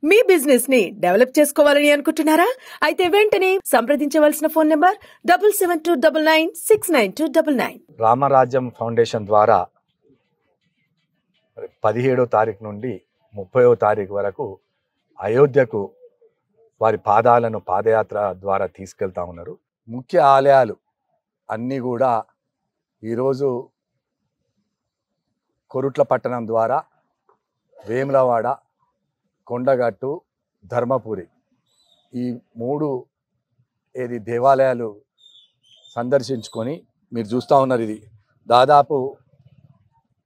మీ business ని develop చేసుకోవాలని అనుకుంటున్నారా? అయితే వెంటనే సంప్రదించవలసిన ఫోన్ నంబర్ 7729969299. రామరాజ్యం ఫౌండేషన్ ద్వారా 17వ తారీఖు నుండి 30వ తారీఖు వరకు అయోధ్యకు వారి పాదాలను పాదయాత్ర ద్వారా తీసుకెళ్తా ఉన్నారు. ముఖ్య ఆలయాలు అన్నీ కూడా ఈరోజు కొరుట్ల పట్టణం ద్వారా వేములవాడ, కొండగట్టు, ధర్మపురి ఈ 3 దేవాలయాలు సందర్శించుకొని మీరు చూస్తూ ఉన్నారు. ఇది దాదాపు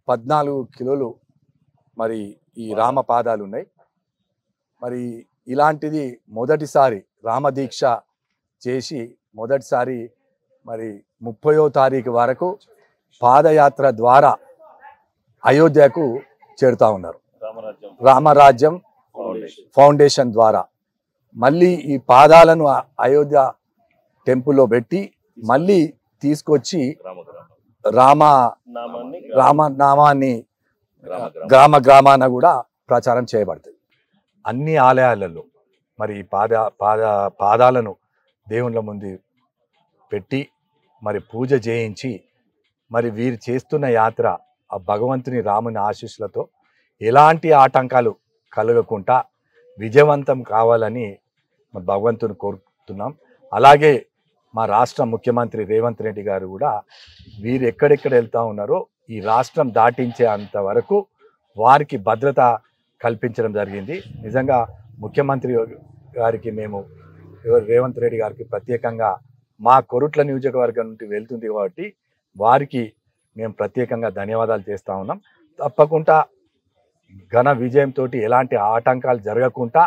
14 కిలోలు మరి ఈ రామ పాదాలు ఉన్నాయి. మరి ఇలాంటిది మొదటిసారి రామదీక్ష చేసి మొదటిసారి మరి 30వ తారీఖు వరకు పాదయాత్ర ద్వారా అయోధ్యకు చేరుతా ఉన్నారు. రామరాజ్యం ఫౌండేషన్ ద్వారా మళ్ళీ ఈ పాదాలను అయోధ్య టెంపుల్లో పెట్టి మళ్ళీ తీసుకొచ్చి రామనామాన్ని గ్రామాన కూడా ప్రచారం చేయబడుతుంది. అన్ని ఆలయాలలో మరి పాదాలను దేవుళ్ళ ముందు పెట్టి మరి పూజ చేయించి మరి వీరు చేస్తున్న యాత్ర ఆ భగవంతుని రాముని ఆశీస్సులతో ఎలాంటి ఆటంకాలు కలగకుండా విజయవంతం కావాలని భగవంతుని కోరుతున్నాం. అలాగే మా రాష్ట్ర ముఖ్యమంత్రి రేవంత్ రెడ్డి గారు కూడా వీరు ఎక్కడెక్కడ వెళ్తూ ఉన్నారో ఈ రాష్ట్రం దాటించే అంతవరకు వారికి భద్రత కల్పించడం జరిగింది. నిజంగా ముఖ్యమంత్రి గారికి మేము రేవంత్ రెడ్డి గారికి ప్రత్యేకంగా మా కొరుట్ల నియోజకవర్గం నుండి వెళ్తుంది కాబట్టి వారికి మేము ప్రత్యేకంగా ధన్యవాదాలు చేస్తూ ఉన్నాం. తప్పకుండా ఘన విజయంతో ఎలాంటి ఆటంకాలు జరగకుండా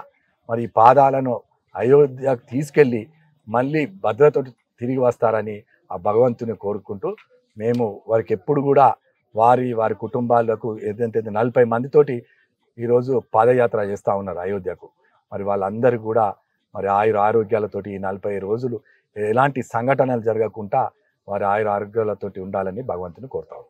మరి పాదాలను అయోధ్యకు తీసుకెళ్ళి మళ్ళీ భద్రతతో తిరిగి వస్తారని ఆ భగవంతుని కోరుకుంటూ మేము వారికి ఎప్పుడు కూడా వారి కుటుంబాలకు ఏదంటే 40 మందితోటి ఈరోజు పాదయాత్ర చేస్తూ ఉన్నారు అయోధ్యకు. మరి వాళ్ళందరూ కూడా మరి ఆరోగ్యాలతోటి ఈ 40 రోజులు ఎలాంటి సంఘటనలు జరగకుండా వారి ఆరోగ్యాలతోటి ఉండాలని భగవంతుని కోరుతాం.